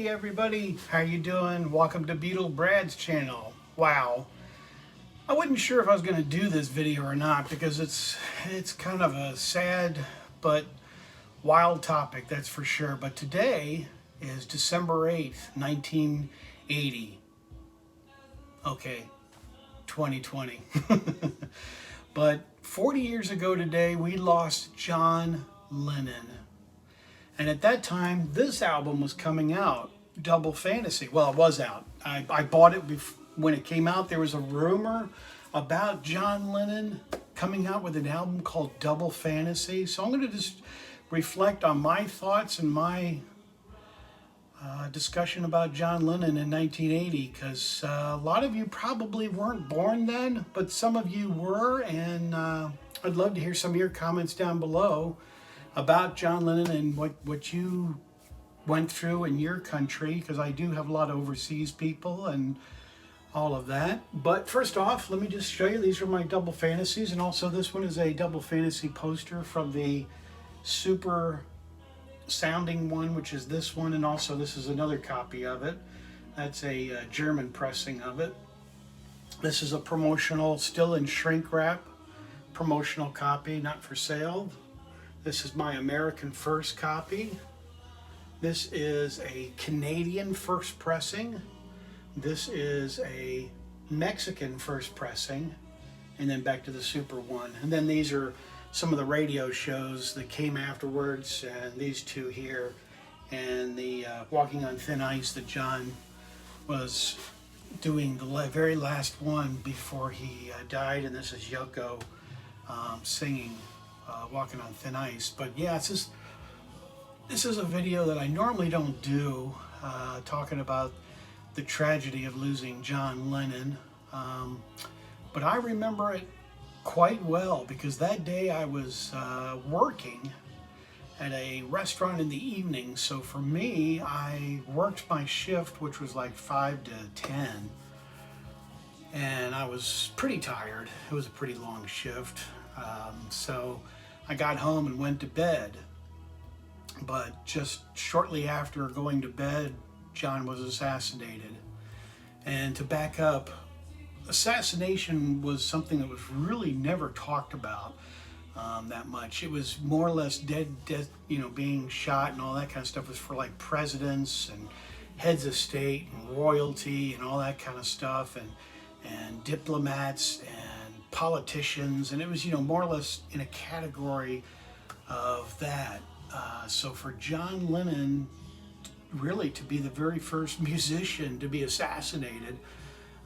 Hey everybody, how you doing? Welcome to Beetle Brad's channel. Wow. I wasn't sure if I was going to do this video or not because it's kind of a sad but wild topic, that's for sure. But today is December 8th, 1980. Okay, 2020. But 40 years ago today, we lost John Lennon. And at that time, this album was coming out, Double Fantasy. Well, it was out. I bought it when it came out. There was a rumor about John Lennon coming out with an album called Double Fantasy. So I'm going to just reflect on my thoughts and my discussion about John Lennon in 1980, because a lot of you probably weren't born then, but some of you were, and I'd love to hear some of your comments down below about John Lennon and what you went through in your country, because I do have a lot of overseas people and all of that. But first off, let me just show you, these are my Double Fantasies, and also this one is a Double Fantasy poster from the super sounding one, which is this one, and also this is another copy of it. That's a German pressing of it. This is a promotional, still in shrink wrap, promotional copy, not for sale. This is my American first copy. This is a Canadian first pressing. This is a Mexican first pressing. And then back to the super one. And then these are some of the radio shows that came afterwards. And these two here. And the Walking on Thin Ice that John was doing the very last one before he died. And this is Yoko singing Walking on Thin Ice. But yeah, this is a video that I normally don't do, talking about the tragedy of losing John Lennon, but I remember it quite well because that day I was working at a restaurant in the evening. So for me, I worked my shift, which was like 5 to 10, and I was pretty tired. It was a pretty long shift, so I got home and went to bed. But just shortly after going to bed, John was assassinated. And to back up, assassination was something that was really never talked about that much. It was more or less dead, being shot and all that kind of stuff was for like presidents and heads of state and royalty and all that kind of stuff, and diplomats and politicians, and it was more or less in a category of that. So for John Lennon really to be the very first musician to be assassinated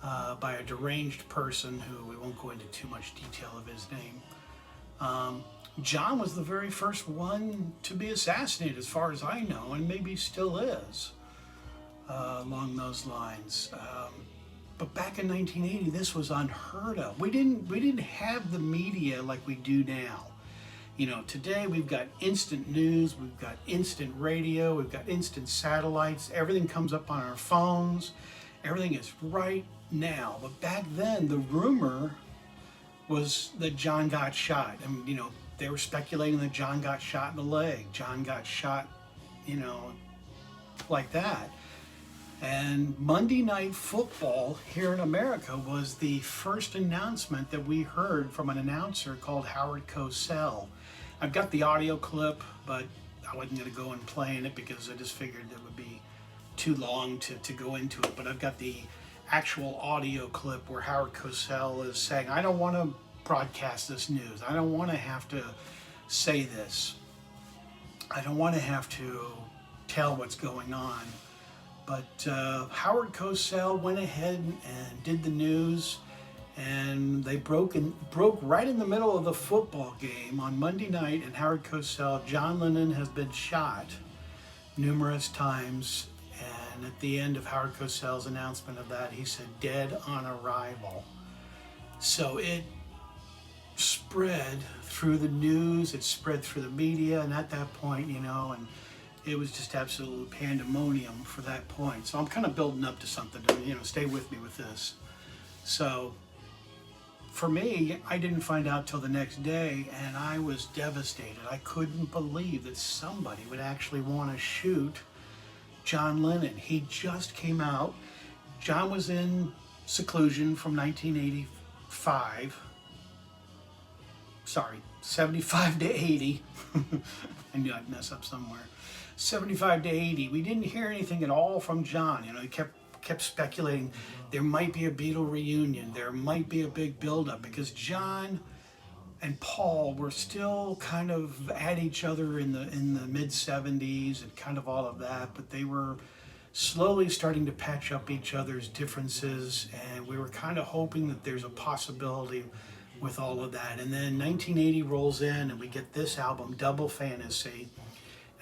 by a deranged person who we won't go into too much detail of his name, John was the very first one to be assassinated as far as I know, and maybe still is along those lines. But back in 1980, this was unheard of. We didn't have the media like we do now. Today we've got instant news, we've got instant radio, we've got instant satellites. Everything comes up on our phones. Everything is right now. But back then, the rumor was that John got shot. And, they were speculating that John got shot in the leg. John got shot, like that. And Monday Night Football here in America was the first announcement that we heard from an announcer called Howard Cosell. I've got the audio clip, but I wasn't going to go and play in it because I just figured it would be too long to go into it. But I've got the actual audio clip where Howard Cosell is saying, I don't want to broadcast this news. I don't want to have to say this. I don't want to have to tell what's going on. But Howard Cosell went ahead and did the news, and they broke right in the middle of the football game on Monday night. And Howard Cosell, John Lennon has been shot numerous times, and at the end of Howard Cosell's announcement of that, he said, dead on arrival. So it spread through the news, it spread through the media, and at that point, and it was just absolute pandemonium for that point. So I'm kind of building up to something to, stay with me with this. So for me, I didn't find out till the next day, and I was devastated. I couldn't believe that somebody would actually want to shoot John Lennon. He just came out. John was in seclusion from 1985. Sorry, 75 to 80. I knew I'd mess up somewhere. 75 to 80. We didn't hear anything at all from John. You know, he kept speculating there might be a Beatle reunion. There might be a big buildup because John and Paul were still kind of at each other in the mid 70s and kind of all of that, but they were slowly starting to patch up each other's differences, and we were kind of hoping that there's a possibility with all of that. And then 1980 rolls in and we get this album, Double Fantasy,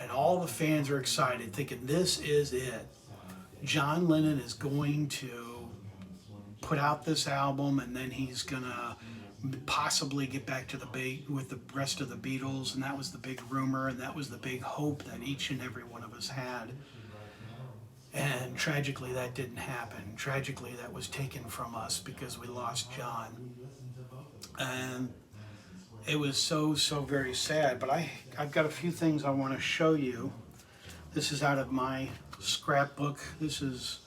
and all the fans are excited, thinking this is it. John Lennon is going to put out this album, and then he's gonna possibly get back to the with the rest of the Beatles, and that was the big rumor, and that was the big hope that each and every one of us had. And tragically that didn't happen. Tragically that was taken from us because we lost John. And it was so very sad. But I've got a few things I want to show you. This is out of my scrapbook. This is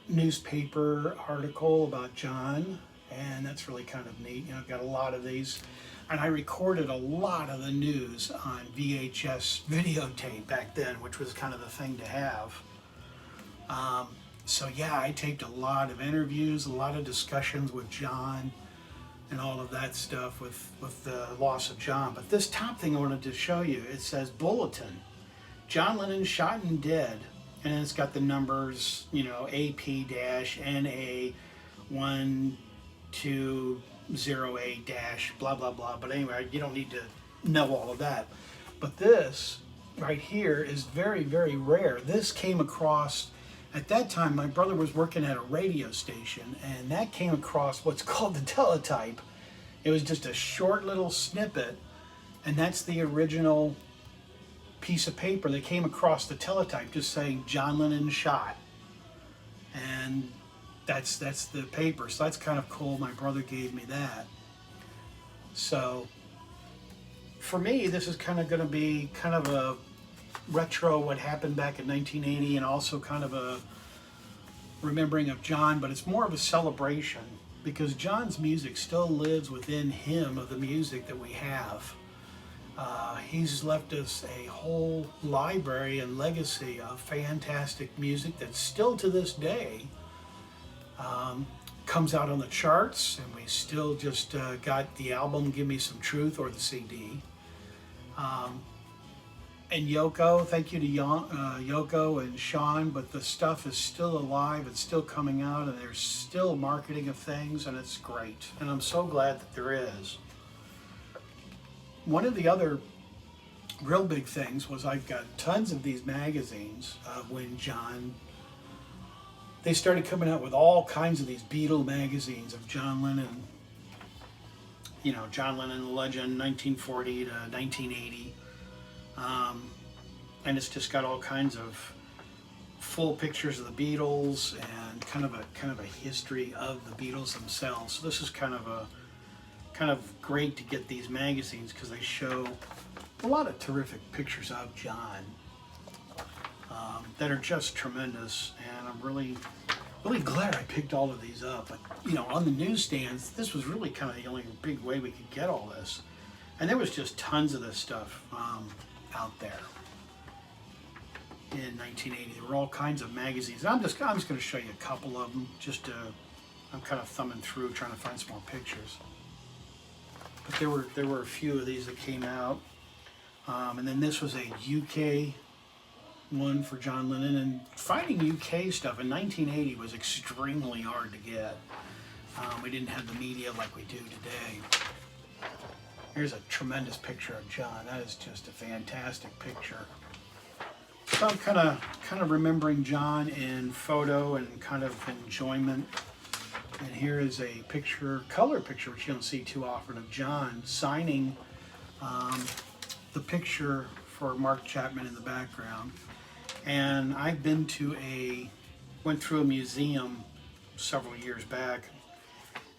newspaper article about John, and that's really kind of neat. You know, I've got a lot of these, and I recorded a lot of the news on VHS videotape back then, which was kind of the thing to have. So yeah, I taped a lot of interviews, a lot of discussions with John, and all of that stuff with the loss of John. But this top thing I wanted to show you, it says Bulletin, John Lennon shot and dead, and then it's got the numbers, you know, AP-NA1208- blah blah blah. But anyway, you don't need to know all of that. But this right here is very rare. This came across, at that time my brother was working at a radio station, and that came across what's called the teletype. It was just a short little snippet, and that's the original piece of paper that came across the teletype, just saying John Lennon shot, and that's the paper. So that's kind of cool. My brother gave me that. So for me, this is kind of going to be kind of a retro what happened back in 1980, and also kind of a remembering of John, but it's more of a celebration because John's music still lives within him, of the music that we have. He's left us a whole library and legacy of fantastic music that still to this day comes out on the charts, and we still just got the album Give Me Some Truth, or the CD. And Yoko, thank you to Yoko and Sean, but the stuff is still alive, it's still coming out, and there's still marketing of things, and it's great. And I'm so glad that there is. One of the other real big things was I've got tons of these magazines when they started coming out with all kinds of these Beatle magazines of John Lennon. You know, John Lennon, the Legend, 1940 to 1980. And it's just got all kinds of full pictures of the Beatles and kind of a history of the Beatles themselves. So this is kind of great to get these magazines because they show a lot of terrific pictures of John that are just tremendous. And I'm really glad I picked all of these up. But you know, on the newsstands, this was really kind of the only big way we could get all this. And there was just tons of this stuff out there in 1980. There were all kinds of magazines. I'm just going to show you a couple of them. I'm kind of thumbing through trying to find some more pictures. But there were a few of these that came out, and then this was a UK one for John Lennon. And finding UK stuff in 1980 was extremely hard to get. We didn't have the media like we do today. Here's a tremendous picture of John. That is just a fantastic picture. So I'm kind of remembering John in photo and kind of enjoyment. And here is a picture, color picture, which you don't see too often, of John signing the picture for Mark Chapman in the background. And I've went through a museum several years back,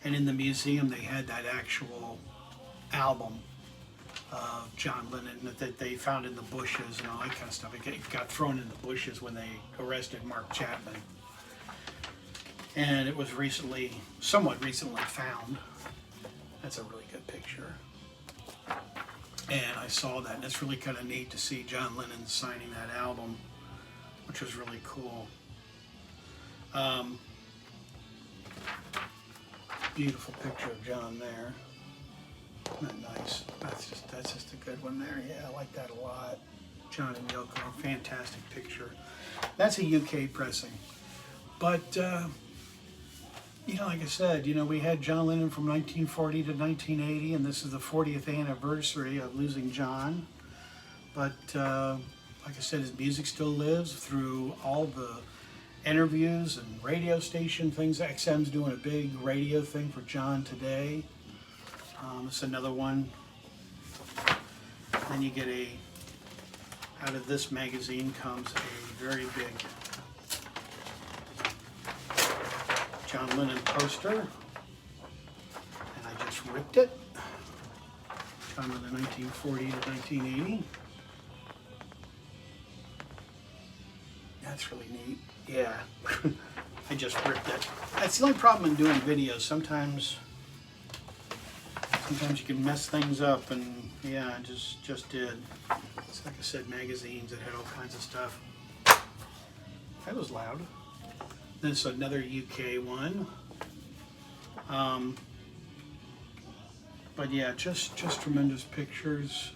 and in the museum they had that actual album John Lennon that they found in the bushes and all that kind of stuff. It got thrown in the bushes when they arrested Mark Chapman. And it was somewhat recently found. That's a really good picture. And I saw that, and it's really kind of neat to see John Lennon signing that album, which was really cool. Beautiful picture of John there. Isn't that nice? That's just a good one there. Yeah, I like that a lot. John and Yoko, fantastic picture. That's a UK pressing. But, like I said, we had John Lennon from 1940 to 1980, and this is the 40th anniversary of losing John. But, like I said, his music still lives through all the interviews and radio station things. XM's doing a big radio thing for John today. It's another one. Then you get out of this magazine comes a very big John Lennon poster. And I just ripped it. John Lennon 1940 to 1980. That's really neat. Yeah, I just ripped it. That's the only problem in doing videos. Sometimes you can mess things up, and yeah, I just did. It's like I said, magazines that had all kinds of stuff. That was loud. This is another UK one. But yeah, just tremendous pictures.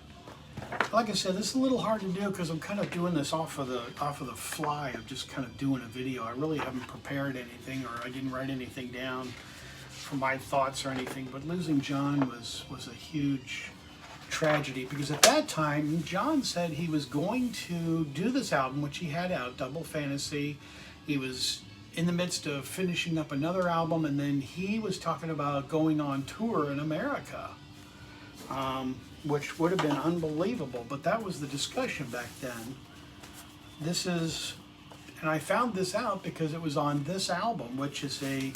Like I said, this is a little hard to do because I'm kind of doing this off of the fly of just kind of doing a video. I really haven't prepared anything, or I didn't write anything down for my thoughts or anything. But losing John was a huge tragedy, because at that time John said he was going to do this album, which he had out, Double Fantasy. He was in the midst of finishing up another album, and then he was talking about going on tour in America. Which would have been unbelievable, but that was the discussion back then. And I found this out because it was on this album, which is a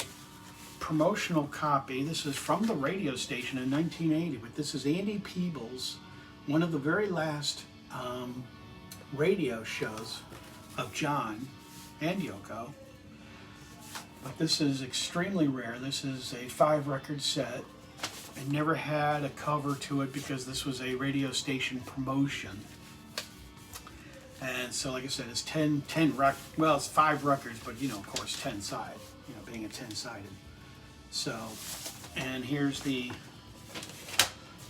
promotional copy. This is from the radio station in 1980, but this is Andy Peebles, one of the very last radio shows of John and Yoko. But this is extremely rare. This is a 5-record set. It never had a cover to it because this was a radio station promotion. And so, like I said, it's 10 well, it's 5 records, but of course 10 side, being a 10-sided. So, and here's the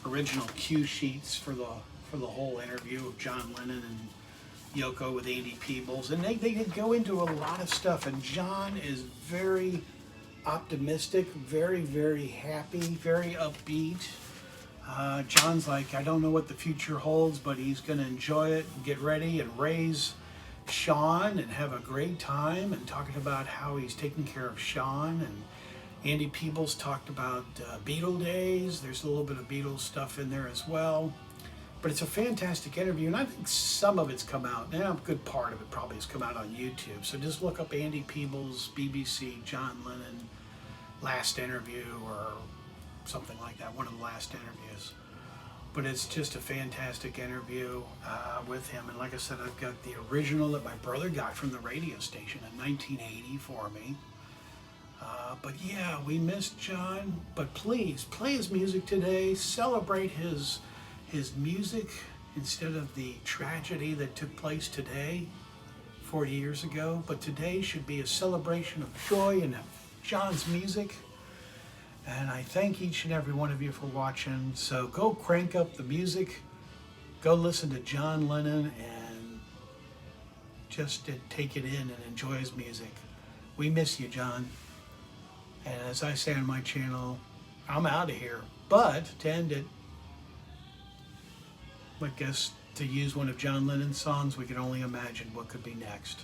original cue sheets for the whole interview of John Lennon and Yoko with Andy Peebles, and they go into a lot of stuff, and John is very optimistic, very, very happy, very upbeat. John's like, I don't know what the future holds, but he's going to enjoy it and get ready and raise Sean and have a great time, and talking about how he's taking care of Sean. And Andy Peebles talked about Beatle days. There's a little bit of Beatles stuff in there as well. But it's a fantastic interview, and I think some of it's come out. Now, a good part of it probably has come out on YouTube. So just look up Andy Peebles, BBC, John Lennon, last interview, or something like that, one of the last interviews. But it's just a fantastic interview with him. And like I said, I've got the original that my brother got from the radio station in 1980 for me. But yeah, we missed John. But please, play his music today. Celebrate his music instead of the tragedy that took place today, 40 years ago. But today should be a celebration of joy and of John's music. And I thank each and every one of you for watching. So go crank up the music, go listen to John Lennon, and just take it in and enjoy his music. We miss you, John. And as I say on my channel, I'm out of here. But to end it, I guess to use one of John Lennon's songs, we can only imagine what could be next.